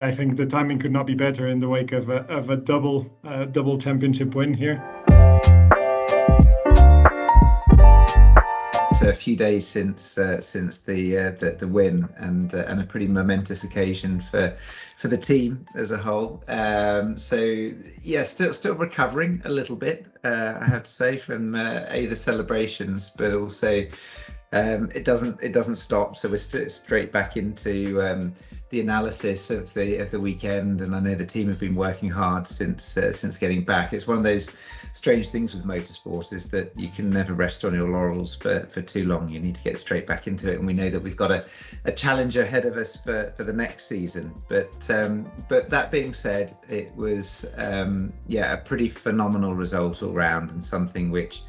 I think the timing could not be better in the wake of a double championship win here. So a few days since the win, and a pretty momentous occasion for the team as a whole. So yeah, still recovering a little bit, I have to say, from the celebrations, but also it doesn't stop. So we're straight back into the analysis of the weekend, and I know the team have been working hard since getting back. It's one of those strange things with motorsport, is that you can never rest on your laurels for too long. You need to get straight back into it, and we know that we've got a challenge ahead of us for the next season. But that being said, it was a pretty phenomenal result all round, and something which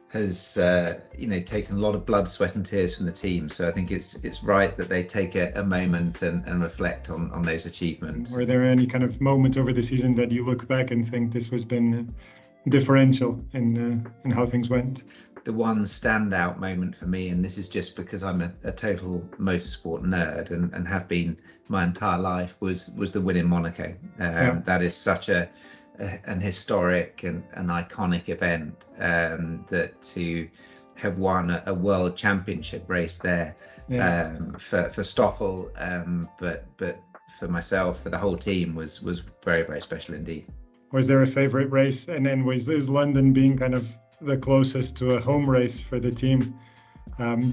has taken a lot of blood, sweat and tears from the team. So I think it's right that they take a moment and reflect on those achievements. Were there any kind of moments over the season that you look back and think this has been differential in how things went? The one standout moment for me, and this is just because I'm a total motorsport nerd and have been my entire life, was the win in Monaco. That is such an historic and an iconic event, that to have won a world championship race there, for Stoffel, but for myself, for the whole team, was very, very special indeed. Was there a favorite race? And then is London being kind of the closest to a home race for the team,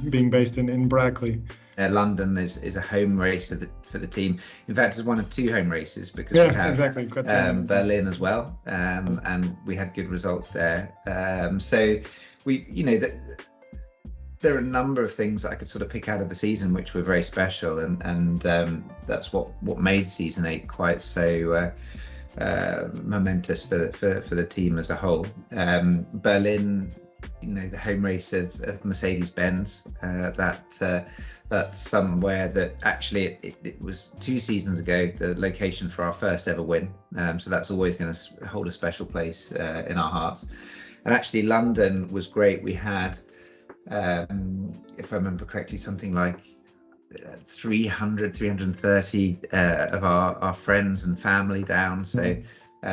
being based in Brackley? London is a home race for the team. In fact, it's one of two home races, because we have exactly. Berlin as well, and we had good results there. So there are a number of things that I could sort of pick out of the season which were very special, and that's what made season 8 quite so momentous for the team as a whole. Berlin, the home race of Mercedes-Benz, that's somewhere that actually it was 2 seasons ago, the location for our first ever win. So that's always going to hold a special place in our hearts. And actually London was great. We had, if I remember correctly, something like 330 of our friends and family down. So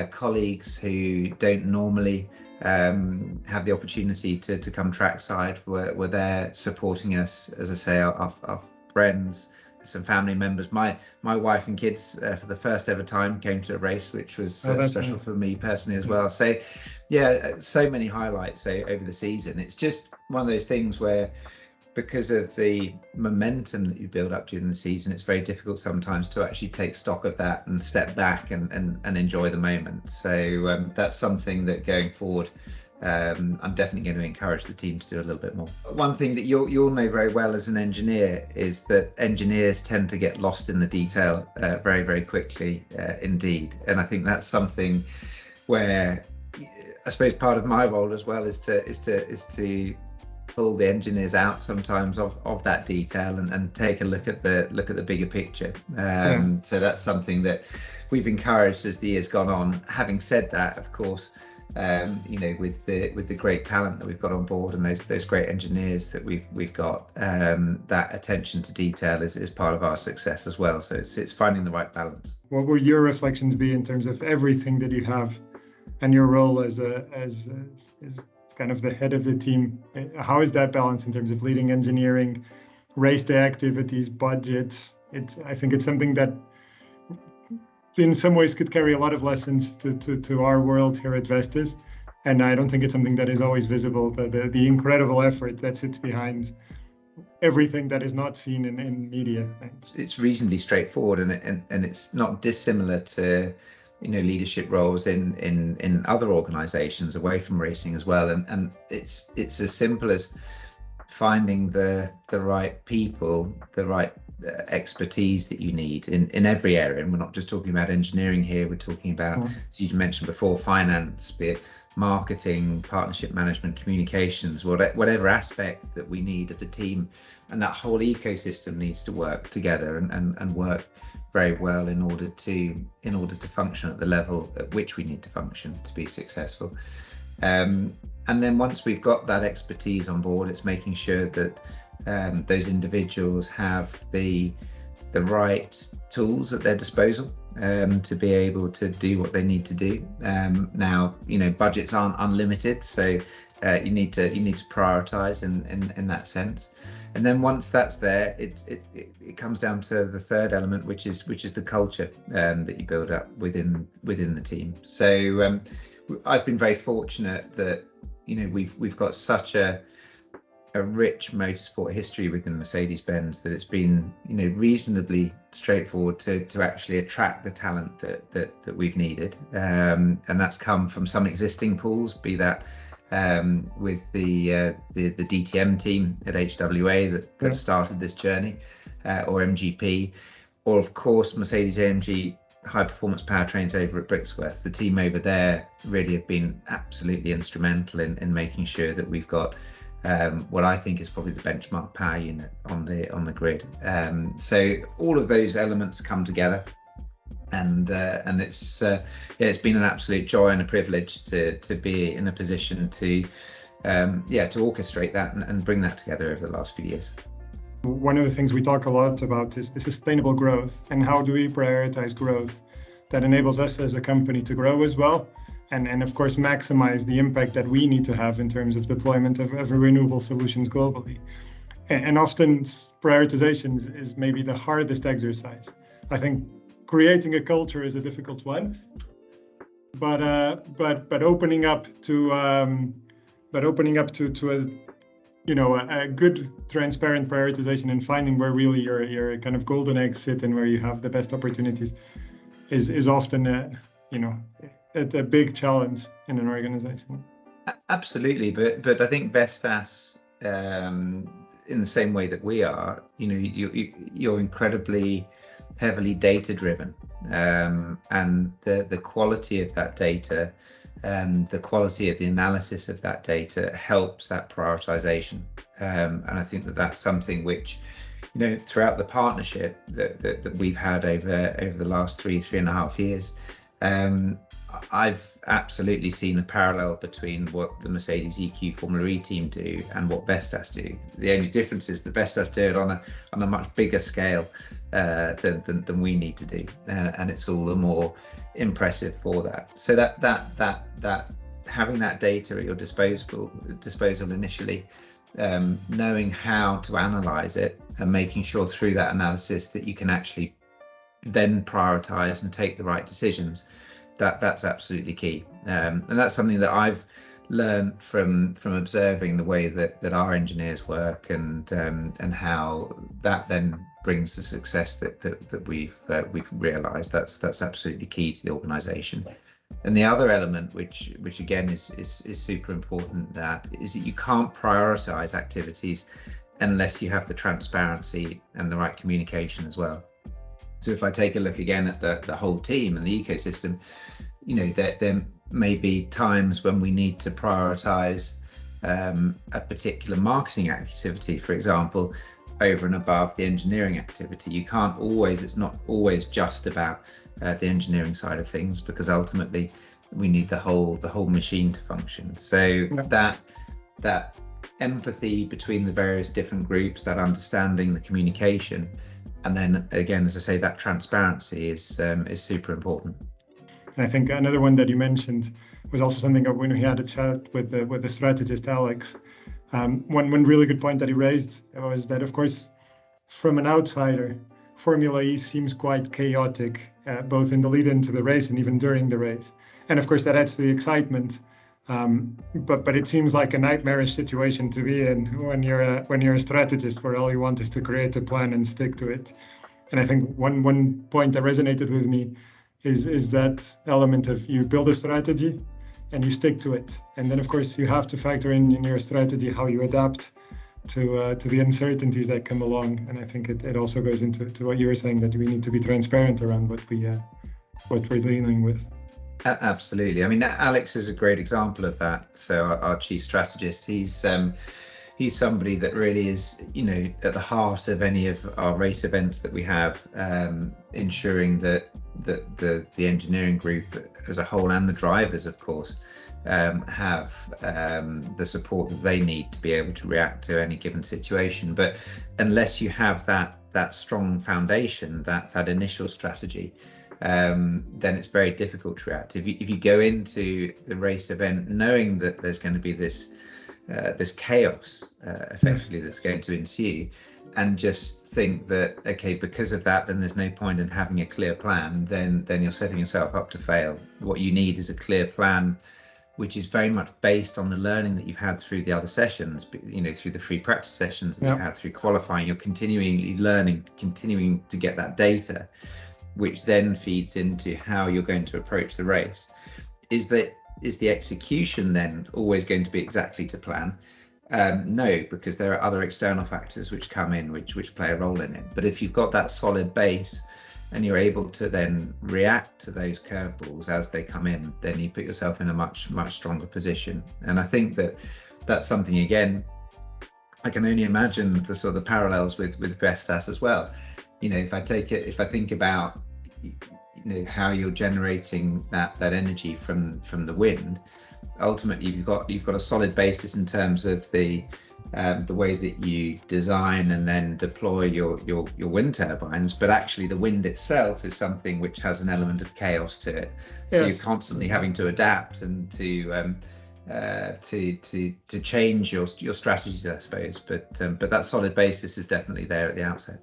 colleagues who don't normally have the opportunity to come trackside were there supporting us. As I say, our friends, some family members, my wife and kids, for the first ever time came to a race, which was special nice for me personally as well. So yeah, so many highlights over the season. It's just one of those things where, because of the momentum that you build up during the season, it's very difficult sometimes to actually take stock of that and step back and enjoy the moment. So that's something that going forward, I'm definitely going to encourage the team to do a little bit more. One thing that you'll know very well as an engineer is that engineers tend to get lost in the detail very, very quickly indeed. And I think that's something where I suppose part of my role as well is to pull the engineers out sometimes of that detail and take a look at the bigger picture. So that's something that we've encouraged as the year's gone on. Having said that, of course, with the great talent that we've got on board and those great engineers that we've got, that attention to detail is part of our success as well. So it's finding the right balance. What will your reflections be in terms of everything that you have and your role as kind of the head of the team? How is that balance in terms of leading engineering, race day activities, budgets? I think it's something that in some ways could carry a lot of lessons to our world here at Vestas. And I don't think it's something that is always visible, the incredible effort that sits behind everything that is not seen in media. It's reasonably straightforward, and it's not dissimilar to leadership roles in other organizations away from racing as well. And it's as simple as finding the right people, the right expertise that you need in every area. And we're not just talking about engineering here, we're talking about, as you mentioned before, finance, be it marketing, partnership management, communications, whatever aspect that we need of the team. And that whole ecosystem needs to work together and work very well in order to function at the level at which we need to function to be successful. And then once we've got that expertise on board, it's making sure that those individuals have the the right tools at their disposal to be able to do what they need to do. Now, budgets aren't unlimited, so you need to prioritize in that sense. And then once that's there, it comes down to the third element, which is the culture that you build up within the team. So I've been very fortunate that we've got such a rich motorsport history within Mercedes-Benz that it's been reasonably straightforward to actually attract the talent that we've needed, and that's come from some existing pools, be that with the DTM team at HWA that started this journey, or MGP, or of course Mercedes-AMG high performance powertrains over at Brixworth. The team over there really have been absolutely instrumental in making sure that we've got what I think is probably the benchmark power unit on the grid. So all of those elements come together, and it's been an absolute joy and a privilege to be in a position to orchestrate that and bring that together over the last few years. One of the things we talk a lot about is sustainable growth, and how do we prioritize growth that enables us as a company to grow as well, and of course maximize the impact that we need to have in terms of deployment of renewable solutions globally. And often prioritization is maybe the hardest exercise. I think creating a culture is a difficult one, but opening up to a good transparent prioritization and finding where really your kind of golden eggs sit and where you have the best opportunities is often a big challenge in an organization. Absolutely, but I think Vestas, in the same way that we are, you're incredibly heavily data driven, and the quality of that data, the quality of the analysis of that data helps that prioritization, and I think that's something which throughout the partnership that we've had over the last 3.5 years, I've absolutely seen a parallel between what the Mercedes EQ Formula E team do and what Vestas do. The only difference is that Vestas do it on a much bigger scale than we need to do, and it's all the more impressive for that. So that having that data at your disposal initially, knowing how to analyze it and making sure through that analysis that you can actually then prioritize and take the right decisions, that's absolutely key, and that's something that I've learned from observing the way that our engineers work, and how that then brings the success that we've realized. That's absolutely key to the organization. And the other element, which again is super important, that is that you can't prioritize activities unless you have the transparency and the right communication as well. So if I take a look again at the whole team and the ecosystem, there may be times when we need to prioritize a particular marketing activity, for example, over and above the engineering activity. It's not always just about the engineering side of things, because ultimately we need the whole machine to function. So that empathy between the various different groups, that understanding, the communication, and then again, as I say, that transparency is super important. And I think another one that you mentioned was also something that when we had a chat with the strategist Alex, one really good point that he raised was that, of course, from an outsider, Formula E seems quite chaotic, both in the lead into the race and even during the race. And of course, that adds to the excitement. But it seems like a nightmarish situation to be in when you're a strategist, where all you want is to create a plan and stick to it. And I think one point that resonated with me is that element of you build a strategy and you stick to it, and then of course you have to factor in your strategy how you adapt to the uncertainties that come along. And I think it also goes into what you were saying, that we need to be transparent around what we're dealing with. Absolutely. I mean, Alex is a great example of that. So our chief strategist, he's somebody that really is, at the heart of any of our race events that we have, ensuring that the engineering group as a whole, and the drivers, of course, have the support that they need to be able to react to any given situation. But unless you have that that strong foundation, that initial strategy, then it's very difficult to react. If you go into the race event knowing that there's going to be this chaos effectively that's going to ensue, and just think that, okay, because of that, then there's no point in having a clear plan, then you're setting yourself up to fail. What you need is a clear plan, which is very much based on the learning that you've had through the other sessions, through the free practice sessions that you've had through qualifying. You're continually learning, continuing to get that data, which then feeds into how you're going to approach the race. Is the execution then always going to be exactly to plan? No, because there are other external factors which come in, which play a role in it. But if you've got that solid base and you're able to then react to those curveballs as they come in, then you put yourself in a much stronger position. And I think that's something, again, I can only imagine the sort of parallels with Vestas as well. If I think about how you're generating that energy from the wind, ultimately you've got a solid basis in terms of the way that you design and then deploy your wind turbines, but actually the wind itself is something which has an element of chaos to it. So you're constantly having to adapt and to change your strategies, I suppose. But that solid basis is definitely there at the outset.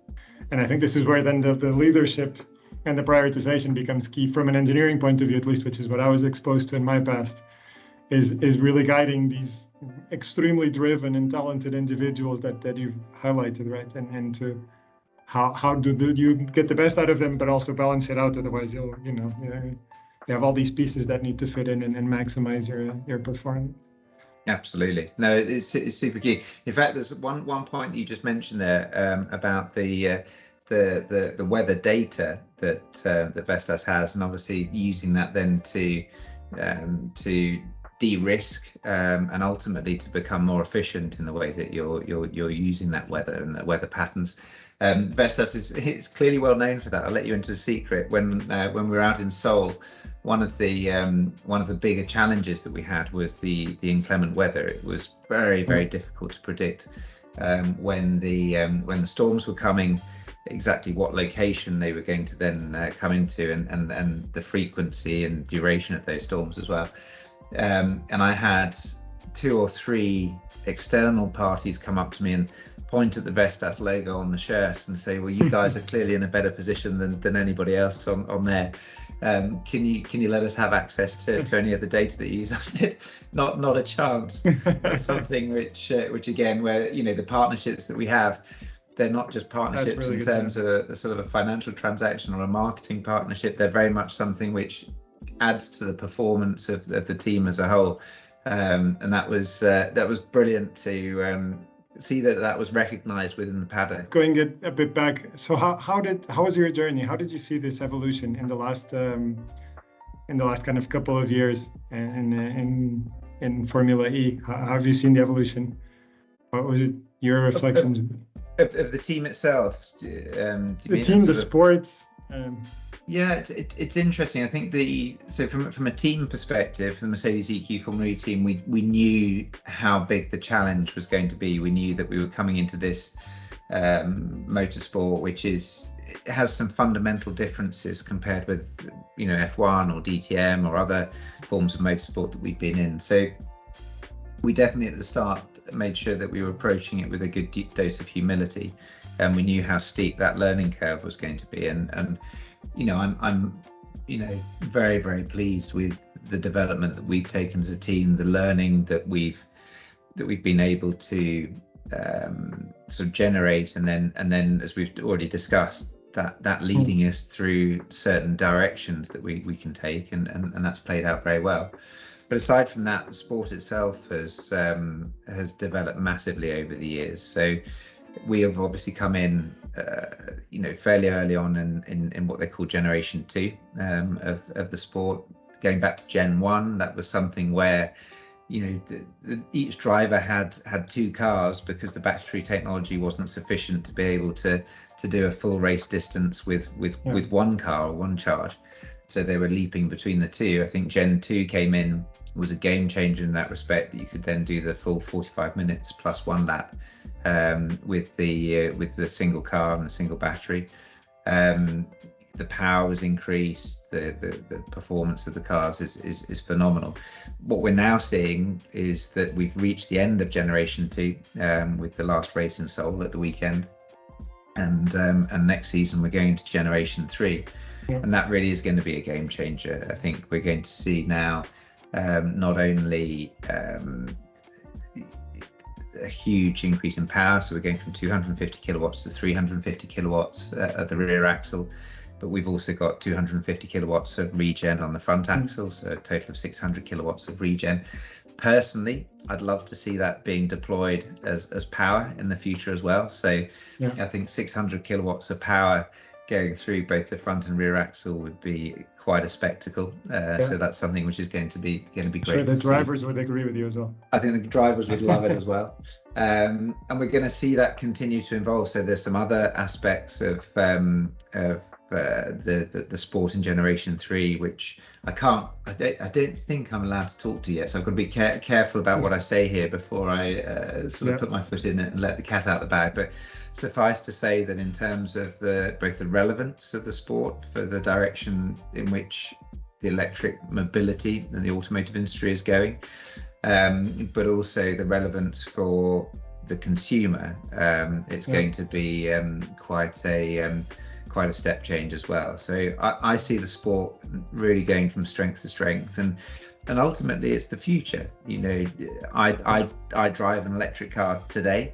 And I think this is where then the leadership and the prioritization becomes key from an engineering point of view, at least, which is what I was exposed to in my past, is really guiding these extremely driven and talented individuals that you've highlighted, right? And to how do you get the best out of them, but also balance it out. Otherwise, you have all these pieces that need to fit in and maximize your performance. Absolutely. No, it's super key. In fact, there's one point that you just mentioned there about the weather data that Vestas has, and obviously using that then to de-risk and ultimately to become more efficient in the way that you're using that weather and the weather patterns. Vestas is clearly well known for that. I'll let you into a secret. When we were out in Seoul, one of the bigger challenges that we had was the inclement weather. It was very difficult to predict when the storms were coming, exactly what location they were going to then come into, and the frequency and duration of those storms as well. And I had 2 or 3 external parties come up to me and point at the Vestas logo on the shirt and say, well, you guys are clearly in a better position than anybody else on there. Can you let us have access to any of the data that you use? I said, not a chance. That's something which again, where the partnerships that we have, they're not just partnerships really in terms of a sort of a financial transaction or a marketing partnership. They're very much something which adds to the performance of the team as a whole. And that was brilliant to see that was recognized within the paddock. Going a bit back, so how was your journey? How did you see this evolution in the last kind of couple of years in Formula E? How have you seen the evolution? What was it, your reflections? Of the team itself? The team, the sports. Yeah, it's interesting. I think from a team perspective, the Mercedes EQ Formula E team, we knew how big the challenge was going to be. We knew that we were coming into this motorsport, which has some fundamental differences compared with F1 or DTM or other forms of motorsport that we've been in. So we definitely at the start made sure that we were approaching it with a good dose of humility, and we knew how steep that learning curve was going to be. And I'm very pleased with the development that we've taken as a team, the learning that we've been able to sort of generate, and then as we've already discussed, that leading us through certain directions that we can take, and that's played out very well. But aside from that, the sport itself has developed massively over the years. So we have obviously come in fairly early on in what they call Generation 2 of the sport. Going back to Gen 1, that was something where each driver had 2 cars, because the battery technology wasn't sufficient to be able to do a full race distance with one car or one charge. So they were leaping between the 2. I think Gen 2 came in, was a game changer in that respect, that you could then do the full 45 minutes plus 1 lap with the single car and the single battery. The power was increased, the performance of the cars is phenomenal. What we're now seeing is that we've reached the end of Generation 2 with the last race in Seoul at the weekend, and next season we're going to Generation 3. Yeah. And that really is going to be a game changer. I think we're going to see now not only a huge increase in power, so we're going from 250 kilowatts to 350 kilowatts at the rear axle, but we've also got 250 kilowatts of regen on the front axle, so a total of 600 kilowatts of regen. Personally, I'd love to see that being deployed as power in the future as well. So yeah. I think 600 kilowatts of power going through both the front and rear axle would be quite a spectacle. Yeah. So that's something which is going to be great. Sure, the drivers would agree with you as well. I think the drivers would love it as well. And we're going to see that continue to evolve. So there's some other aspects of the sport in Generation 3, which I don't think I'm allowed to talk to yet. So I've got to be careful about what I say here before I sort of put my foot in it and let the cat out of the bag. But suffice to say that in terms of both the relevance of the sport for the direction in which the electric mobility and the automotive industry is going, but also the relevance for the consumer, it's going to be quite a step change as well. So I see the sport really going from strength to strength, and ultimately it's the future. You know, I drive an electric car today.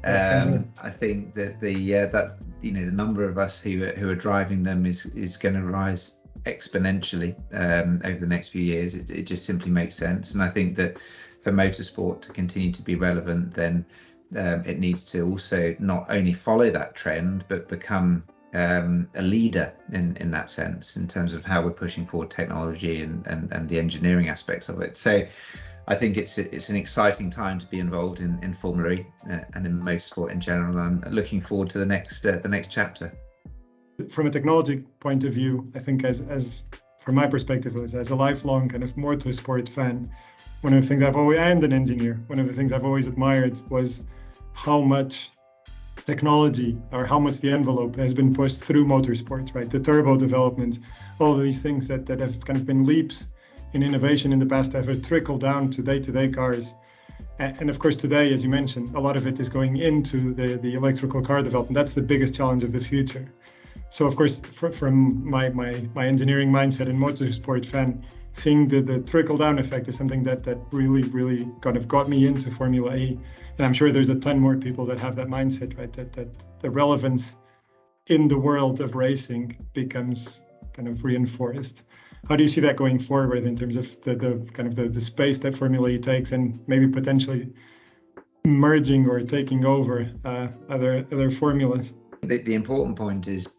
I think that the number of us who are driving them is going to rise exponentially over the next few years. It just simply makes sense. And I think that for motorsport to continue to be relevant, then it needs to also not only follow that trend, but become a leader in that sense, in terms of how we're pushing forward technology and the engineering aspects of it. So I think it's an exciting time to be involved in Formula E and in motorsport in general. I'm looking forward to the next chapter. From a technology point of view, I think as from my perspective, as a lifelong kind of motorsport fan, one of the things and an engineer, one of the things I've always admired was how much technology, or how much the envelope has been pushed through motorsports, right? The turbo development, all of these things that have kind of been leaps in innovation in the past have trickled down to day-to-day cars. And of course today, as you mentioned, a lot of it is going into the electrical car development. That's the biggest challenge of the future. So of course, from my engineering mindset and motorsport fan, seeing the trickle down effect is something that really kind of got me into Formula E. And I'm sure there's a ton more people that have that mindset, right? That the relevance in the world of racing becomes kind of reinforced. How do you see that going forward in terms of the space that Formula E takes, and maybe potentially merging or taking over other formulas? The important point is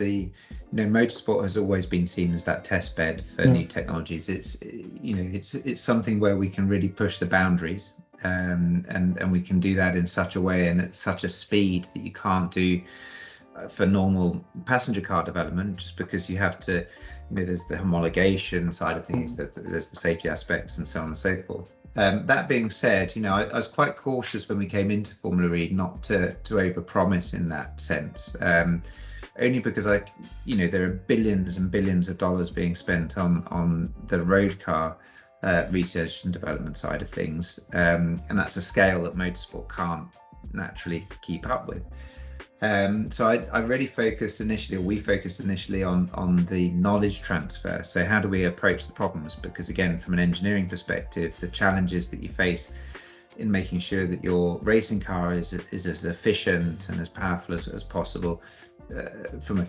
motorsport has always been seen as that test bed for new technologies. It's something where we can really push the boundaries, and we can do that in such a way and at such a speed that you can't do for normal passenger car development, just because you have to, there's the homologation side of things, that there's the safety aspects and so on and so forth. That being said, I was quite cautious when we came into Formula E not to overpromise in that sense, only because there are billions and billions of dollars being spent on the road car research and development side of things, and that's a scale that motorsport can't naturally keep up with. So I really focused initially, or we focused initially on the knowledge transfer. So how do we approach the problems? Because again, from an engineering perspective, the challenges that you face in making sure that your racing car is as efficient and as powerful as possible, from an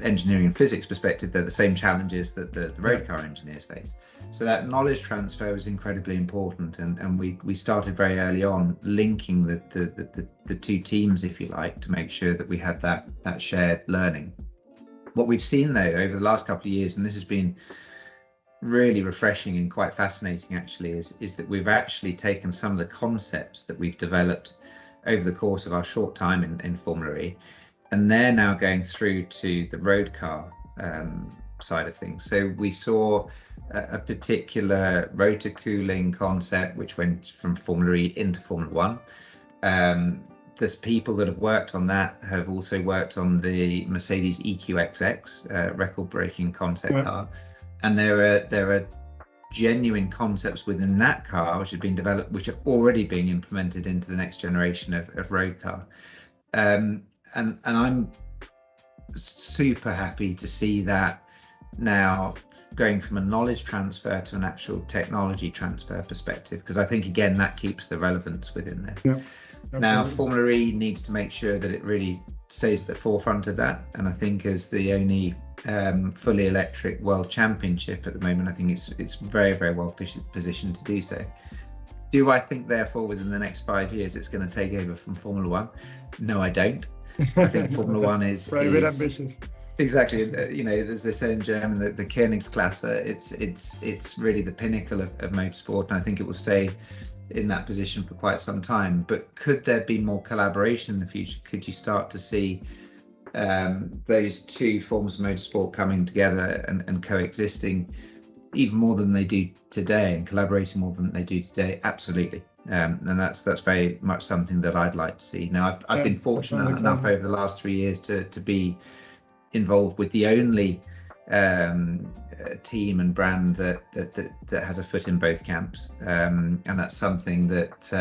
engineering and physics perspective, they're the same challenges that the road car engineers face. So that knowledge transfer was incredibly important, and we started very early on linking the two teams, if you like, to make sure that we had that shared learning. What we've seen though over the last couple of years, and this has been really refreshing and quite fascinating actually, is that we've actually taken some of the concepts that we've developed over the course of our short time in Formula E, and they're now going through to the road car side of things. So we saw a particular rotor cooling concept which went from Formula E into Formula One, there's people that have worked on that have also worked on the Mercedes EQXX record-breaking concept car, and there are genuine concepts within that car which have been developed, which are already being implemented into the next generation of road car. And I'm super happy to see that now going from a knowledge transfer to an actual technology transfer perspective, because I think again that keeps the relevance within there. Yeah, now Formula E needs to make sure that it really stays at the forefront of that, and I think as the only fully electric world championship at the moment, I think it's very, very well positioned to do so. Do I think therefore within the next 5 years it's going to take over from Formula One? No, I don't. I think Formula One is ambitious. Exactly. You know, as they say in German, the Königsklasse, it's really the pinnacle of motorsport, and I think it will stay in that position for quite some time. But could there be more collaboration in the future? Could you start to see those two forms of motorsport coming together and coexisting even more than they do today, and collaborating more than they do today? Absolutely. And that's very much something that I'd like to see. Now, I've been fortunate enough over the last 3 years to be involved with the only team and brand that has a foot in both camps, and that's something that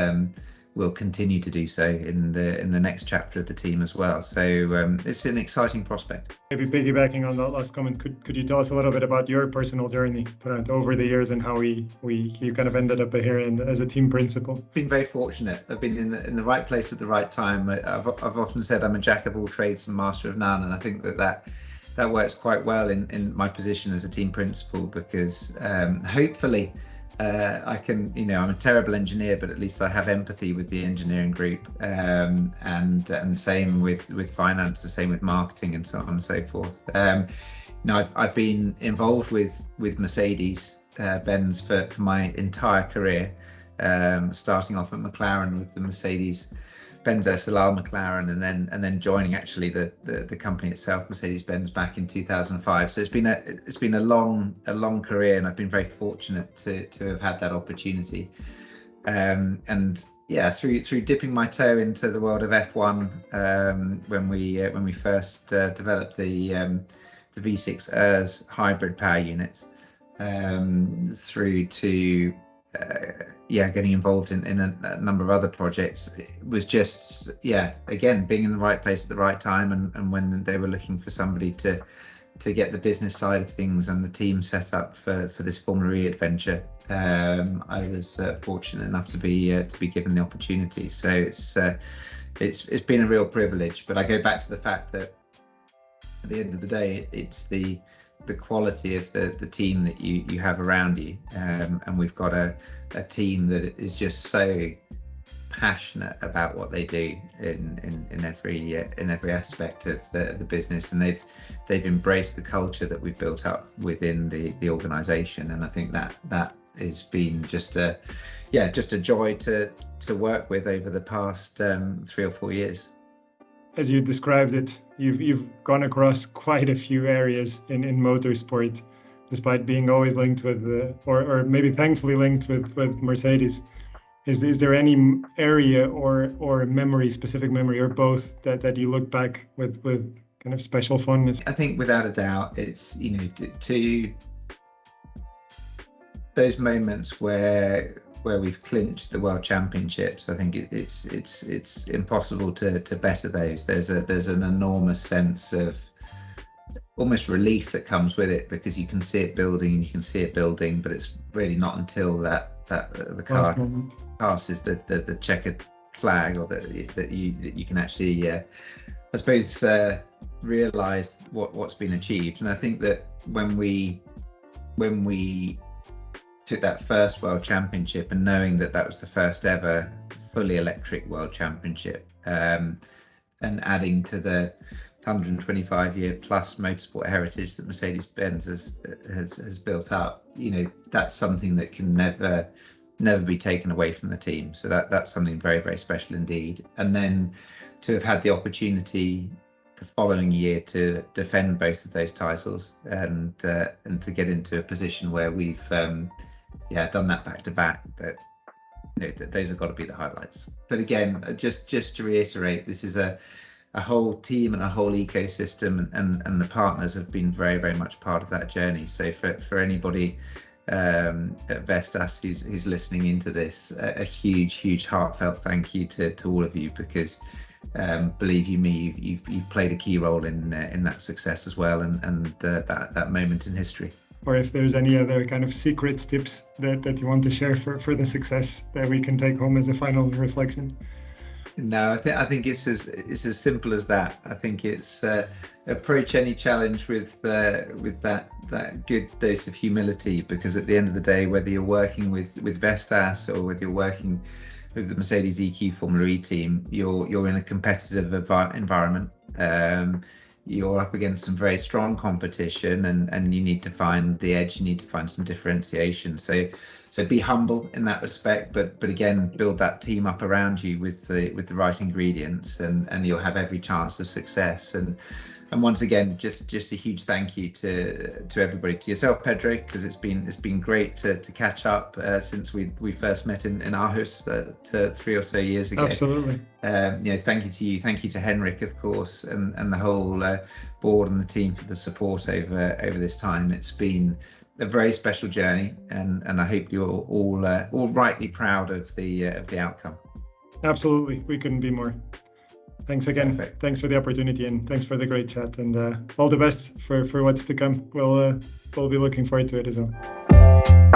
will continue to do so in the next chapter of the team as well. So it's an exciting prospect. Maybe piggybacking on that last comment, could you tell us a little bit about your personal journey over the years and how you kind of ended up here as a team principal? I've been very fortunate. I've been in the right place at the right time. I've often said I'm a jack of all trades and master of none, and I think that works quite well in my position as a team principal, because hopefully I can, I'm a terrible engineer, but at least I have empathy with the engineering group, and the same with finance, the same with marketing, and so on and so forth. I've been involved with Mercedes Benz for my entire career, starting off at McLaren with the Mercedes Benz SLR McLaren, and then joining actually the company itself, Mercedes-Benz, back in 2005. So it's been a long career, and I've been very fortunate to have had that opportunity. And yeah, through dipping my toe into the world of F1, when we first developed the V6 ERS hybrid power units, through to getting involved in a number of other projects. It was just, again, being in the right place at the right time, and when they were looking for somebody to get the business side of things and the team set up for this Formula E adventure, I was fortunate enough to be given the opportunity. So it's been a real privilege. But I go back to the fact that at the end of the day, it's the quality of the team that you have around you, and we've got a team that is just so passionate about what they do in every aspect of the business, and they've embraced the culture that we've built up within the organization. And I think that has been just a joy to work with over the past 3 or 4 years. As you described it, you've gone across quite a few areas in motorsport, despite being always linked with, or maybe thankfully linked with Mercedes. Is there any area or memory, specific memory, or both that you look back with kind of special fondness? I think without a doubt, it's to those moments where we've clinched the world championships. I think it's impossible to better those. There's an enormous sense of almost relief that comes with it, because you can see it building, but it's really not until that the car passes the checkered flag, or that you can actually I suppose realize what's been achieved. And I think that when we took that first world championship, and knowing that was the first ever fully electric world championship, and adding to the 125-year plus motorsport heritage that Mercedes-Benz has built up, that's something that can never be taken away from the team. So that's something very, very special indeed. And then to have had the opportunity the following year to defend both of those titles, and to get into a position where we've done that back to back, that those have got to be the highlights. But again, just to reiterate, this is a whole team and a whole ecosystem, and the partners have been very, very much part of that journey. So for anybody at Vestas who's listening into this, a huge heartfelt thank you to all of you, because believe you me, you've played a key role in that success as well, and that moment in history. Or if there's any other kind of secret tips that you want to share for the success that we can take home as a final reflection. No, I think it's as simple as that. I think it's approach any challenge with that good dose of humility, because at the end of the day, whether you're working with Vestas or whether you're working with the Mercedes EQ Formula E team, you're in a competitive environment. You're up against some very strong competition, and you need to find the edge. You need to find some differentiation. So be humble in that respect, but again, build that team up around you with the right ingredients, and you'll have every chance of success. And once again, just a huge thank you to everybody, to yourself, Pedro, because it's been great to catch up since we first met in Aarhus 3 or so years ago. Absolutely. Thank you to you, thank you to Henrik, of course, and the whole board and the team for the support over this time. It's been a very special journey, and I hope you're all rightly proud of the outcome. Absolutely, we couldn't be more. Thanks again. Perfect. Thanks for the opportunity, and thanks for the great chat, and all the best for what's to come. We'll be looking forward to it as well.